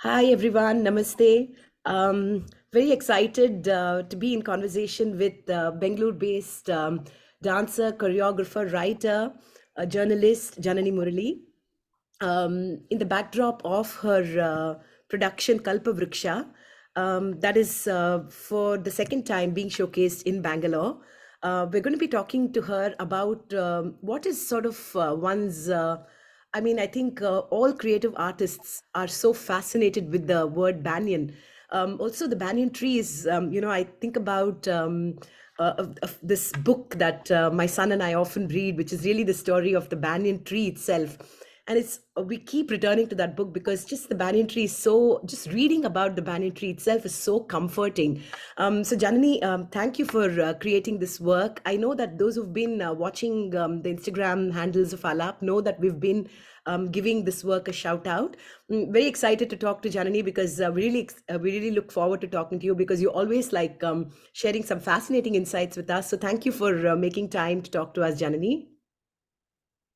Hi everyone, namaste. Very excited to be in conversation with Bangalore-based dancer, choreographer, writer, journalist Janani Murali. In the backdrop of her production Kalpavruksha, that is for the second time being showcased in Bangalore. We're going to be talking to her about what is sort of one's. I think all creative artists are so fascinated with the word banyan. Also, the banyan trees. I think about of this book that my son and I often read, which is really the story of the banyan tree itself. And it's we keep returning to that book because just the banyan tree is so, just reading about the banyan tree itself is so comforting. So Janani, thank you for creating this work. I know that those who've been watching the Instagram handles of Alap know that we've been giving this work a shout out. Very excited to talk to Janani because we really look forward to talking to you because you always like sharing some fascinating insights with us. So thank you for making time to talk to us, Janani.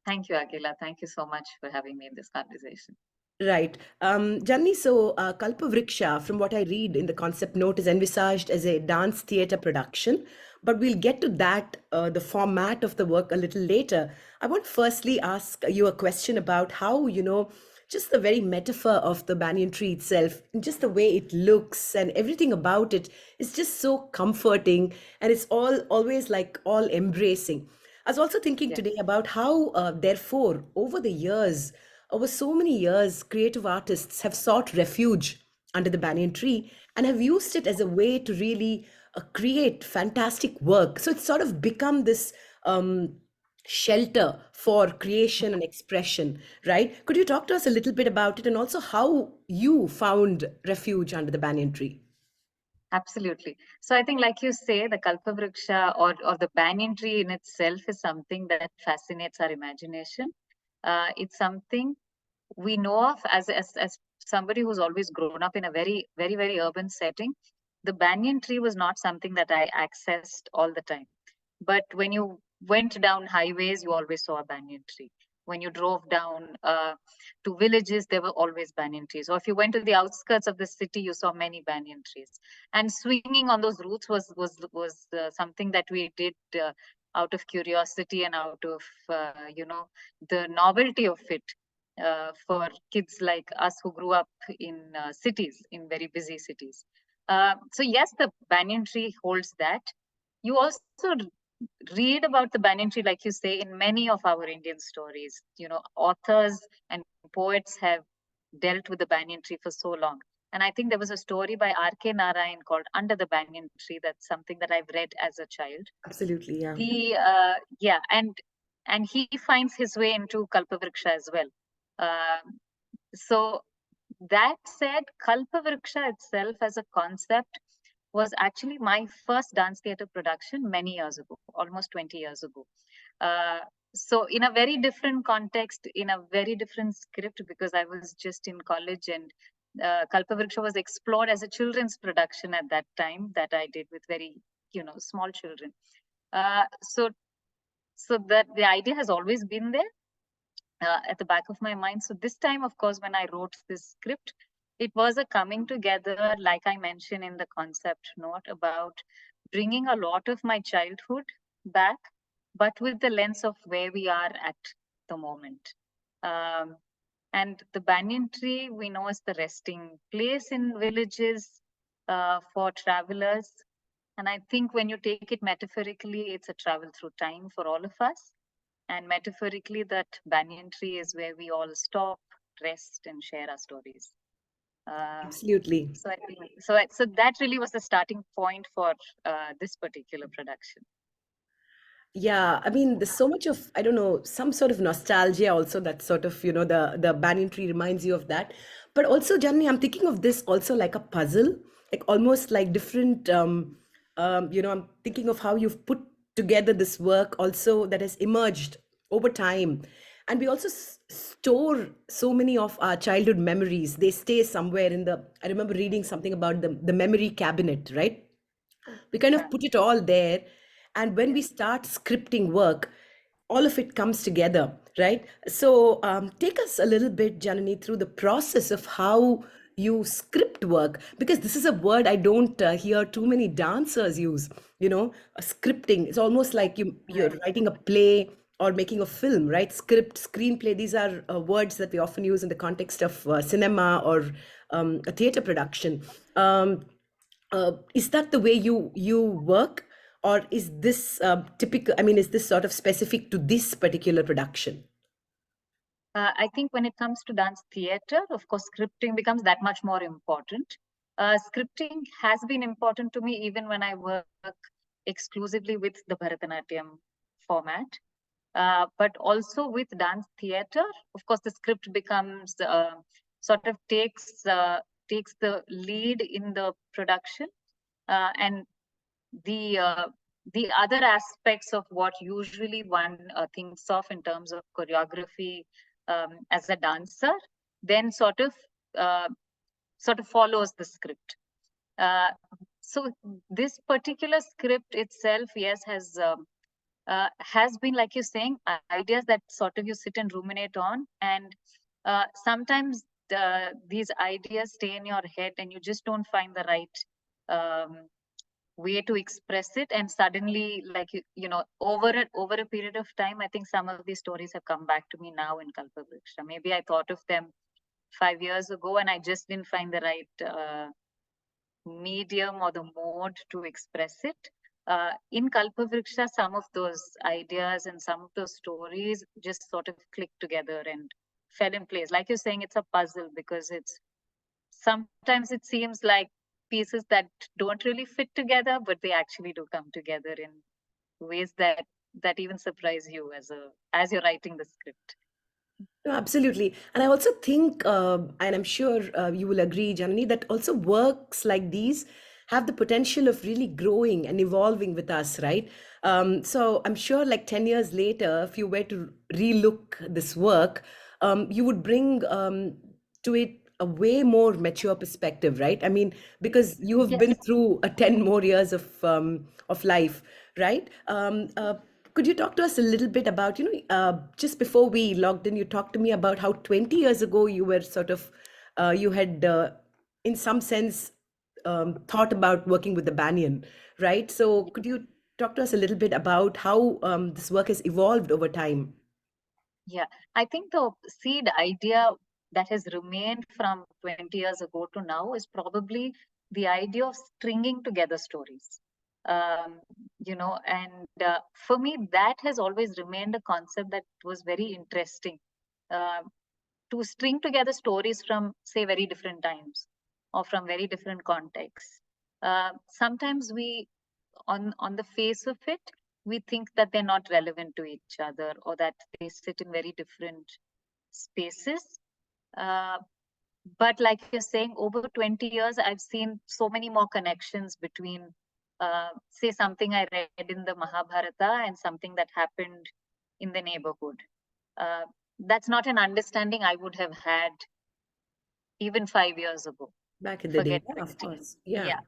Thank you, Akila. Thank you so much for having me in this conversation. Right. Janni, so Kalpavruksha, from what I read in the concept note, is envisaged as a dance theatre production, but we'll get to that, the format of the work a little later. I want to firstly ask you a question about how, just the very metaphor of the banyan tree itself, and just the way it looks and everything about it is just so comforting, and it's all always like all embracing. I was also thinking Yes. today about how, therefore, over so many years, creative artists have sought refuge under the banyan tree and have used it as a way to really create fantastic work. So it's sort of become this shelter for creation and expression, right? Could you talk to us a little bit about it and also how you found refuge under the banyan tree? Absolutely. So I think, like you say, the Kalpavruksha or the banyan tree in itself is something that fascinates our imagination. It's something we know of as somebody who's always grown up in a very, very, very urban setting. The banyan tree was not something that I accessed all the time. But when you went down highways, you always saw a banyan tree. When you drove down to villages, there were always banyan trees. Or if you went to the outskirts of the city, you saw many banyan trees. And swinging on those roots was something that we did out of curiosity and out of the novelty of it for kids like us who grew up in cities, in very busy cities. So yes, the banyan tree holds that. You also read about the banyan tree, like you say, in many of our Indian stories. Authors and poets have dealt with the banyan tree for so long. And I think there was a story by R.K. Narayan called Under the Banyan Tree. That's something that I've read as a child. Absolutely, yeah. Yeah, and he finds his way into Kalpavruksha as well. So that said, Kalpavruksha itself as a concept was actually my first dance theater production many years ago, almost 20 years ago. Uh, so in a very different context, in a very different script, because I was just in college and Kalpavruksha was explored as a children's production at that time that I did with very, small children. So that the idea has always been there at the back of my mind. So this time, of course, when I wrote this script, it was a coming together, like I mentioned in the concept note, about bringing a lot of my childhood back, but with the lens of where we are at the moment. Um, and the banyan tree, we know, is the resting place in villages for travelers. And I think when you take it metaphorically, it's a travel through time for all of us. And metaphorically, that banyan tree is where we all stop, rest, and share our stories. Um, Absolutely. so I think so that really was the starting point for this particular production. Yeah, I mean, there's so much of, I don't know, some sort of nostalgia also that sort of, the banyan tree reminds you of that. But also, Janni, I'm thinking of this also like a puzzle, like almost like different, I'm thinking of how you've put together this work also that has emerged over time. And we also store so many of our childhood memories. They stay somewhere in I remember reading something about the memory cabinet, right? We kind Yeah, of put it all there, and when yeah. we start scripting work, all of it comes together, right? So take us a little bit, Janani, through the process of how you script work? Because this is a word I don't hear too many dancers use. Scripting. It's almost like you're Right. writing a play or making a film, right? Script, screenplay. These are words that we often use in the context of cinema or a theater production. Is that the way you work, or is this typical? I mean, is this sort of specific to this particular production? I think when it comes to dance theater, of course, scripting becomes that much more important. Scripting has been important to me even when I work exclusively with the Bharatanatyam format. But also with dance theater, of course, the script becomes sort of takes the lead in the production, and the the other aspects of what usually one thinks of in terms of choreography as a dancer, then uh, sort of follows the script. Uh, so this particular script itself, yes, has been, like you're saying, ideas that sort of you sit and ruminate on, and sometimes these ideas stay in your head, and you just don't find the right um, way to express it, and suddenly, like over a period of time, I think some of these stories have come back to me now in Kalpavruksha. Maybe I thought of them 5 years ago, and I just didn't find the right medium or the mode to express it. In Kalpavruksha, some of those ideas and some of those stories just sort of clicked together and fell in place. Like you're saying, it's a puzzle, because it's sometimes it seems like pieces that don't really fit together, but they actually do come together in ways that even surprise you as you're writing the script. No, absolutely. And I also think, and I'm sure you will agree, Janani, that also works like these have the potential of really growing and evolving with us, right? So I'm sure, like 10 years later, if you were to relook this work, you would bring to it a way more mature perspective, right? I mean, because you have been Yes. through a 10 more years of life, right? Could you talk to us a little bit about, just before we logged in, you talked to me about how 20 years ago you were sort of, you had, in some sense, thought about working with the Banyan, right? So could you talk to us a little bit about how this work has evolved over time? Yeah, I think the seed idea that has remained from 20 years ago to now is probably the idea of stringing together stories. And for me, that has always remained a concept that was very interesting. Uh, to string together stories from, say, very different times or from very different contexts. Sometimes on the face of it, we think that they're not relevant to each other, or that they sit in very different spaces. Uh, but like you're saying, over 20 years, I've seen so many more connections between, say, something I read in the Mahabharata and something that happened in the neighborhood. Uh, that's not an understanding I would have had even 5 years ago. Back in the day, Forget yeah, of 20. course. Yeah. Yeah.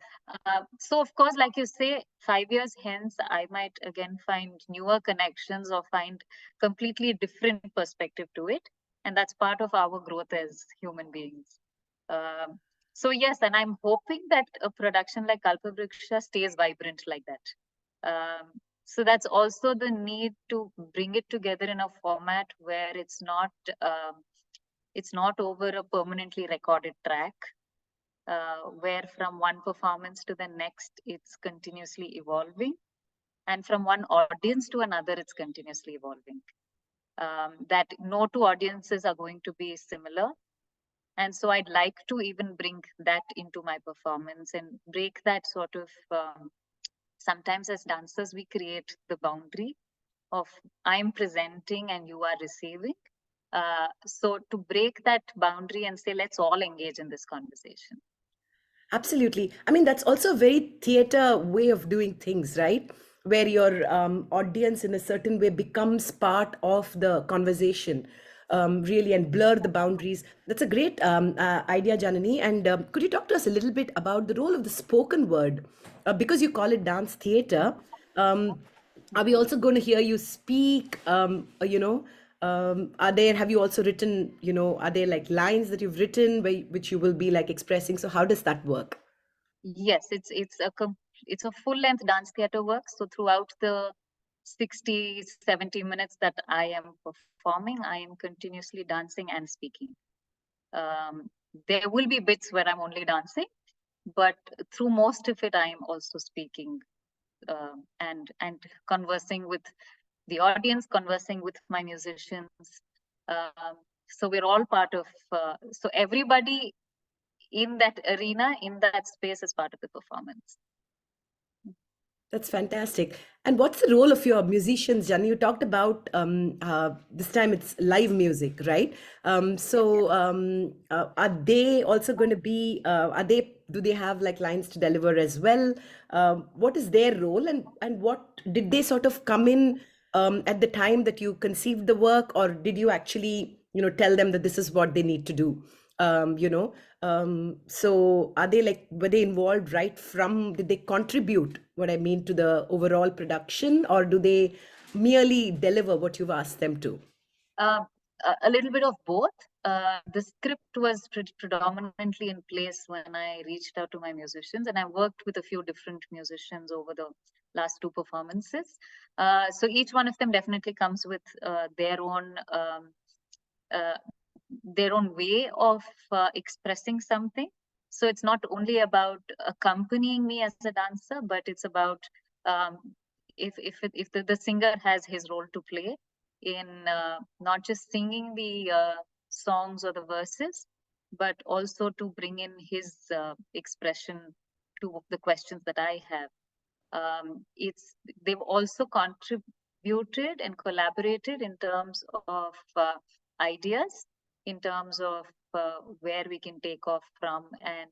So, of course, like you say, 5 years hence, I might again find newer connections or find completely different perspective to it. And that's part of our growth as human beings. Um, so, yes, and I'm hoping that a production like Kalpavruksha stays vibrant like that. So that's also the need to bring it together in a format where it's not over a permanently recorded track, where from one performance to the next, it's continuously evolving. And from one audience to another, it's continuously evolving. That no two audiences are going to be similar. And so I'd like to even bring that into my performance and break that sort of, sometimes as dancers, we create the boundary of I'm presenting and you are receiving. So to break that boundary and say, let's all engage in this conversation. Absolutely. I mean, that's also a very theater way of doing things, right? Where your audience, in a certain way, becomes part of the conversation, really, and blur the boundaries. That's a great idea, Janani. And could you talk to us a little bit about the role of the spoken word? Because you call it dance theater, are we also going to hear you speak, Have you also written, are there like lines that you've written which you will be like expressing? So how does that work? Yes, it's a full length dance theater work. So throughout the 60, 70 minutes that I am performing, I am continuously dancing and speaking. Um, there will be bits where I'm only dancing, but through most of it, I am also speaking, and conversing with the audience, conversing with my musicians. Um, so we're all part of. So everybody in that arena, in that space, is part of the performance. That's fantastic. And what's the role of your musicians, Jan? You talked about this time it's live music, right? Yes. Are they also going to be? Do they have like lines to deliver as well? What is their role, and what did they sort of come in at the time that you conceived the work, or did you actually tell them that this is what they need to do? So are they like, were they involved right from, did they contribute, what I mean, to the overall production, or do they merely deliver what you've asked them to? Uh, a little bit of both. The script was predominantly in place when I reached out to my musicians, and I worked with a few different musicians over the last two performances. So each one of them definitely comes with uh, their own way of expressing something. So it's not only about accompanying me as a dancer, but it's about, um, if the singer has his role to play in not just singing the songs or the verses, but also to bring in his expression to the questions that I have. It's They've also contributed and collaborated in terms of ideas, in terms of where we can take off from, and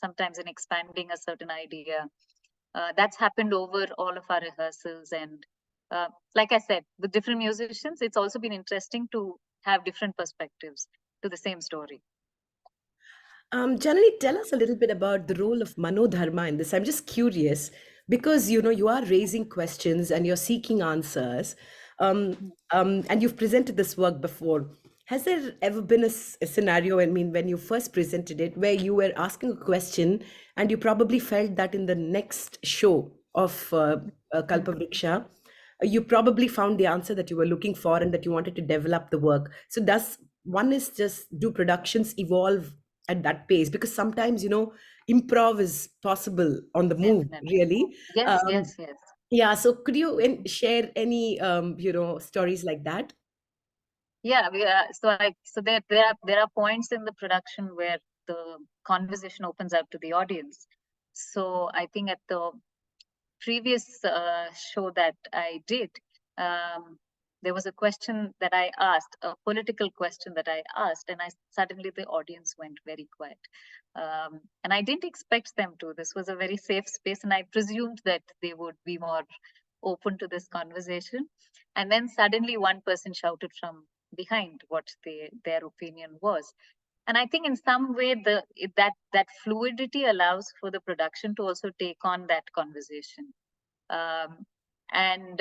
sometimes in expanding a certain idea. That's happened over all of our rehearsals, and like I said, with different musicians, it's also been interesting to have different perspectives to the same story. Janani, tell us a little bit about the role of Manodharma in this. I'm just curious because you are raising questions and you're seeking answers, and you've presented this work before. Has there ever been a scenario, I mean, when you first presented it, where you were asking a question and you probably felt that in the next show of Kalpavruksha, you probably found the answer that you were looking for and that you wanted to develop the work. So does one is just do productions evolve at that pace? Because sometimes improv is possible on the move, Definitely. really. Yes, um, yes, yes. yeah, so could you share any stories like that? Yeah, there are points in the production where the conversation opens up to the audience. So I think at the previous show that I did, um, there was a question that I asked, a political question that I asked, and suddenly the audience went very quiet. And I didn't expect them to. This was a very safe space, and I presumed that they would be more open to this conversation. And then suddenly one person shouted from behind what their opinion was. And I think in some way that fluidity allows for the production to also take on that conversation. And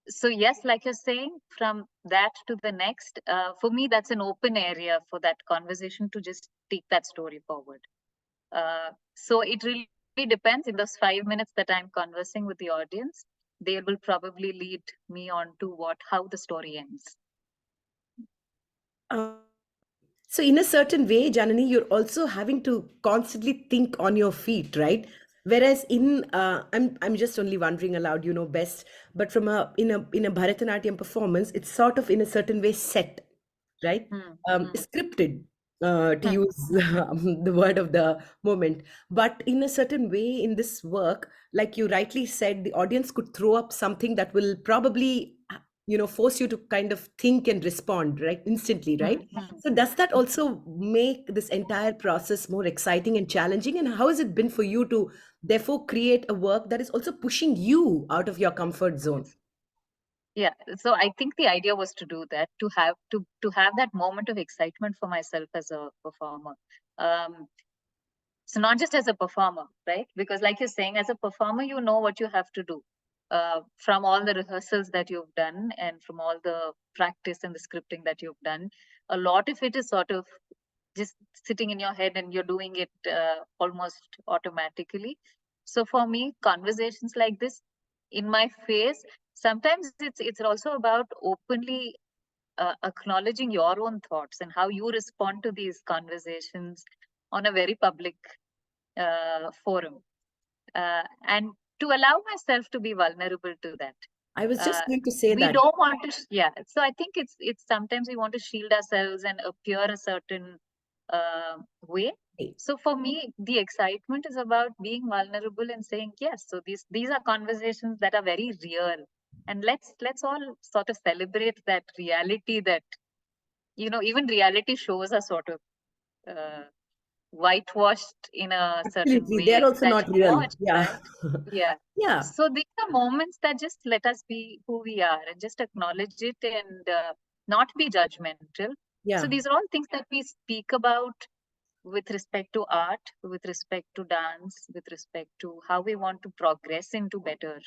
so yes, like you're saying, from that to the next, for me that's an open area for that conversation to just take that story forward. So it really depends. In those 5 minutes that I'm conversing with the audience, they will probably lead me on to how the story ends. Um, So in a certain way, Janani, you're also having to constantly think on your feet, right? Whereas I'm just only wondering aloud, you know best. But from a Bharatanatyam performance, it's sort of in a certain way set, right? Hmm, hmm, Scripted, to hmm, use the word of the moment. But in a certain way, in this work, like you rightly said, the audience could throw up something that will probably force you to kind of think and respond right instantly, hmm, right? hmm, So does that hmm. also make this entire process more exciting and challenging? And how has it been for you to therefore create a work that is also pushing you out of your comfort zone? Yes. Yeah, so I think the idea was to do that, to have that moment of excitement for myself as a performer. Um, so not just as a performer, right? Because like you're saying, as a performer, you know what you have to do. from all the rehearsals that you've done and from all the practice and the scripting that you've done, a lot of it is sort of just sitting in your head and you're doing it almost automatically. So for me, conversations like this in my face, sometimes it's also about openly acknowledging your own thoughts and how you respond to these conversations on a very public forum, and to allow myself to be vulnerable to that. I was uh, just going to say we that. don't want to yeah, so I think it's sometimes we want to shield ourselves and appear a certain way. So for me, the excitement is about being vulnerable and saying yes, so these are conversations that are very real, and let's all sort of celebrate that reality, that even reality shows are sort of uh, whitewashed in a certain Absolutely. They're way also that not you real. watch, Yeah. right? Yeah. Yeah. So these are moments that just let us be who we are and just acknowledge it, and not be judgmental. So Yeah. these are all things that we speak about with respect to art, with respect to dance, with respect to how we want to progress into better,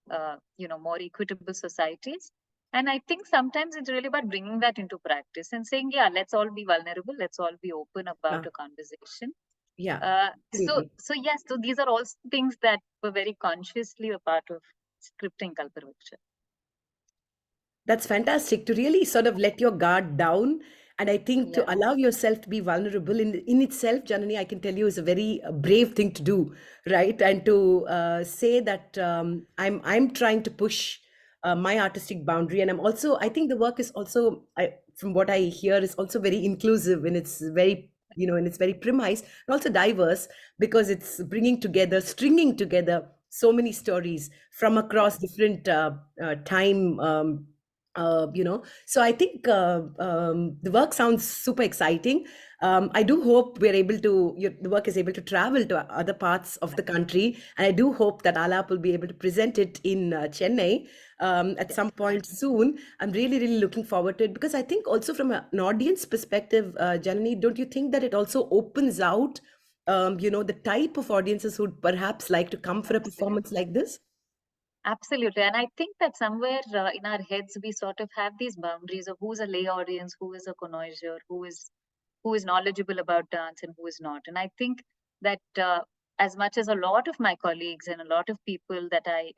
more equitable societies. And I think sometimes it's really about bringing that into practice and saying, yeah, let's all be vulnerable, let's all be open about Yeah. a conversation. Yeah. So Absolutely. so yes, so these are also things that were very consciously a part of scripting Kalpavruksha. That's fantastic to really sort of let your guard down. And I think to Yeah, allow yourself to be vulnerable in itself, Janani, I can tell you is a very brave thing to do, right? And to say that I'm trying to push my artistic boundary, and I'm also I think the work is also from what I hear is also very inclusive in its very in its very premise, and also diverse because it's bringing together, stringing together so many stories from yeah, across different time. So I think the work sounds super exciting. I do hope we're able to the work is able to travel to other parts of the country, and I do hope that Alap will be able to present it in Chennai at some point definitely. soon. I'm really really looking forward to it because I think also from an audience perspective, Janani, don't you think that it also opens out the type of audiences who'd perhaps like to come for a performance Absolutely. like this? Absolutely. And I think that somewhere in our heads, we sort of have these boundaries of who's a lay audience, who is a connoisseur, who is knowledgeable about dance and who is not. And I think that as much as a lot of my colleagues and a lot of people that I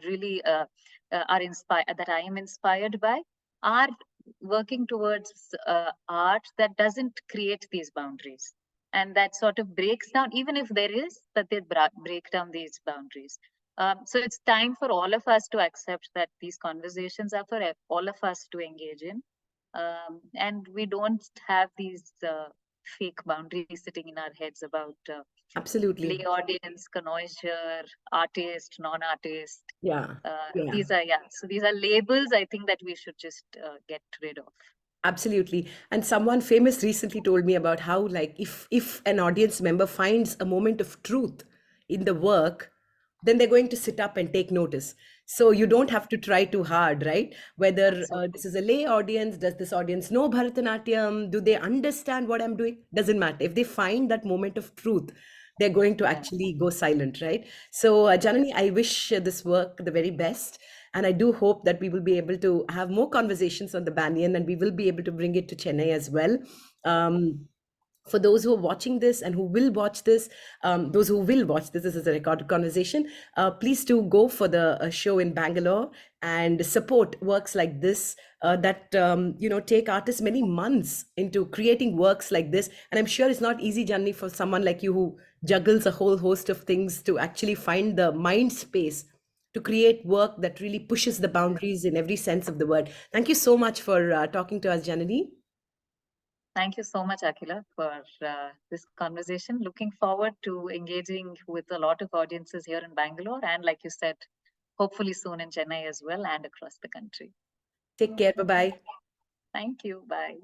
really are inspired, that I am inspired by, are working towards art that doesn't create these boundaries. And that sort of breaks down, even if there is, that they break down these boundaries. So it's time for all of us to accept that these conversations are for all of us to engage in. And we don't have these fake boundaries sitting in our heads about lay Absolutely. audience, connoisseur, artist, non-artist. Yeah. Yeah. So these are labels I think that we should just get rid of. Absolutely. And someone famous recently told me about how, like, if an audience member finds a moment of truth in the work, then they're going to sit up and take notice. So you don't have to try too hard, right? Whether Absolutely. this is a lay audience, does this audience know Bharatanatyam? Do they understand what I'm doing? Doesn't matter. If they find that moment of truth, they're going to Yeah. actually go silent, right? So, Yeah. Janani, I wish this work the very best. And I do hope that we will be able to have more conversations on the Banyan and we will be able to bring it to Chennai as well. Um, for those who are watching this and who will watch this, those who will watch this is a recorded conversation. Please do go for the show in Bangalore and support works like this that take artists many months into creating works like this. And I'm sure it's not easy, Janni, for someone like you who juggles a whole host of things to actually find the mind space to create work that really pushes the boundaries in every sense of the word. Thank you so much for talking to us, Janani. Thank you so much, Akila, for this conversation. Looking forward to engaging with a lot of audiences here in Bangalore and, like you said, hopefully soon in Chennai as well and across the country. Take care. Bye bye. Thank you. Bye.